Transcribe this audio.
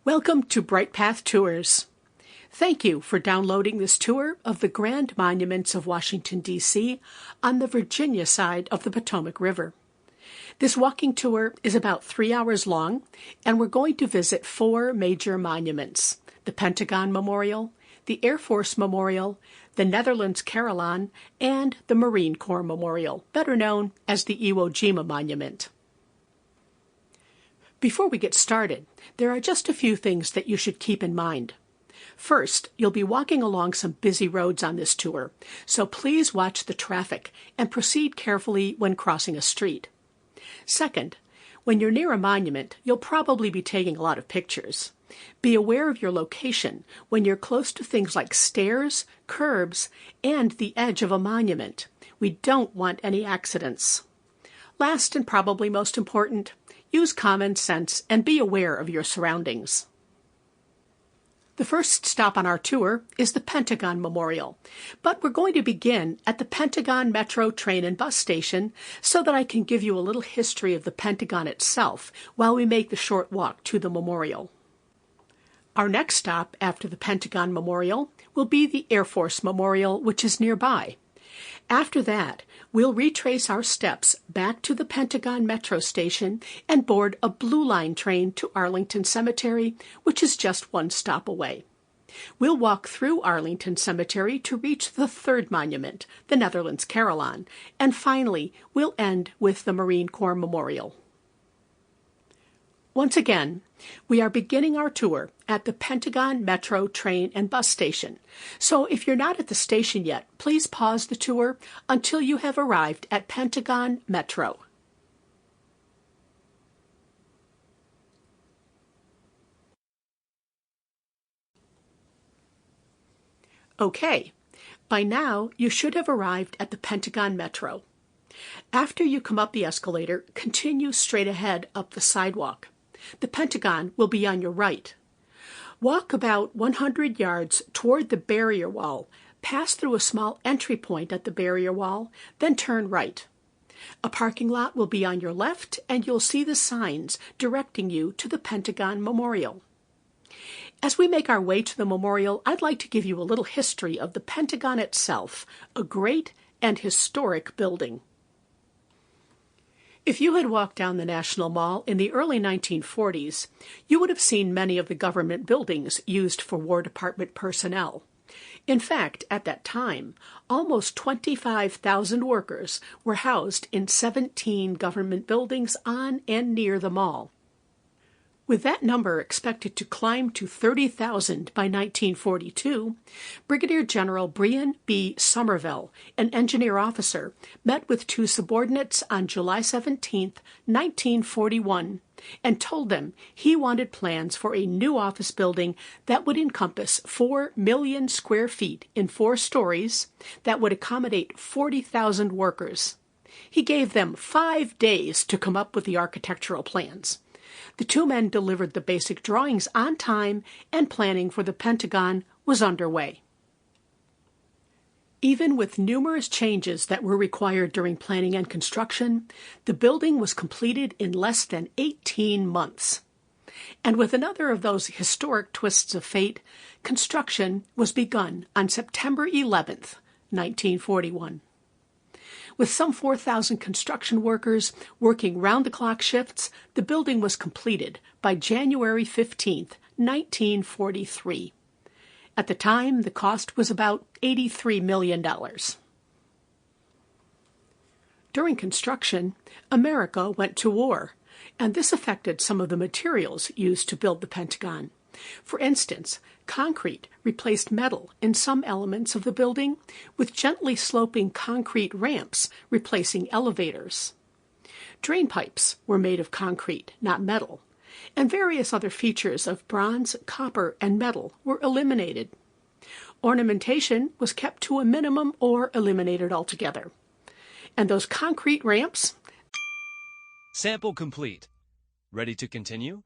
Welcome to BrightPath Tours. Thank you for downloading this tour of the grand monuments of Washington, D.C. on the Virginia side of the Potomac River. This walking tour is about 3 hours long, and we're going to visit 4 major monuments: the Pentagon Memorial, the Air Force Memorial, the Netherlands Carillon, and the Marine Corps Memorial, better known as the Iwo Jima Monument. Before we get started, there are just a few things that you should keep in mind. First, you'll be walking along some busy roads on this tour, so please watch the traffic and proceed carefully when crossing a street. Second, when you're near a monument, you'll probably be taking a lot of pictures. Be aware of your location when you're close to things like stairs, curbs, and the edge of a monument. We don't want any accidents. Last and probably most important, use common sense and be aware of your surroundings. The first stop on our tour is the Pentagon Memorial, but we're going to begin at the Pentagon Metro train and bus station so that I can give you a little history of the Pentagon itself while we make the short walk to the memorial. Our next stop after the Pentagon Memorial will be the Air Force Memorial, which is nearby. After that, we'll retrace our steps back to the Pentagon Metro station and board a Blue Line train to Arlington Cemetery, which is just 1 stop away. We'll walk through Arlington Cemetery to reach the 3rd monument, the Netherlands Carillon, and finally, we'll end with the Marine Corps Memorial. Once again, we are beginning our tour at the Pentagon Metro train and bus station. So if you're not at the station yet, please pause the tour until you have arrived at Pentagon Metro. Okay, by now you should have arrived at the Pentagon Metro. After you come up the escalator, continue straight ahead up the sidewalk. The Pentagon will be on your right. Walk about 100 yards toward the barrier wall, pass through a small entry point at the barrier wall, then turn right. A parking lot will be on your left, and you'll see the signs directing you to the Pentagon Memorial. As we make our way to the memorial, I'd like to give you a little history of the Pentagon itself, a great and historic building. If you had walked down the National Mall in the early 1940s, you would have seen many of the government buildings used for War Department personnel. In fact, at that time, almost 25,000 workers were housed in 17 government buildings on and near the mall. With that number expected to climb to 30,000 by 1942, Brigadier General Brian B. Somerville, an engineer officer, met with 2 subordinates on July 17, 1941, and told them he wanted plans for a new office building that would encompass 4 million square feet in 4 stories that would accommodate 40,000 workers. He gave them 5 days to come up with the architectural plans. The 2 men delivered the basic drawings on time, and planning for the Pentagon was underway. Even with numerous changes that were required during planning and construction, the building was completed in less than 18 months. And with another of those historic twists of fate, construction was begun on September 11th, 1941. With some 4,000 construction workers working round-the-clock shifts, the building was completed by January 15, 1943. At the time, the cost was about $83 million. During construction, America went to war, and this affected some of the materials used to build the Pentagon. For instance, concrete replaced metal in some elements of the building, with gently sloping concrete ramps replacing elevators. Drain pipes were made of concrete, not metal, and various other features of bronze, copper, and metal were eliminated. Ornamentation was kept to a minimum or eliminated altogether. And those concrete ramps? Sample complete. Ready to continue?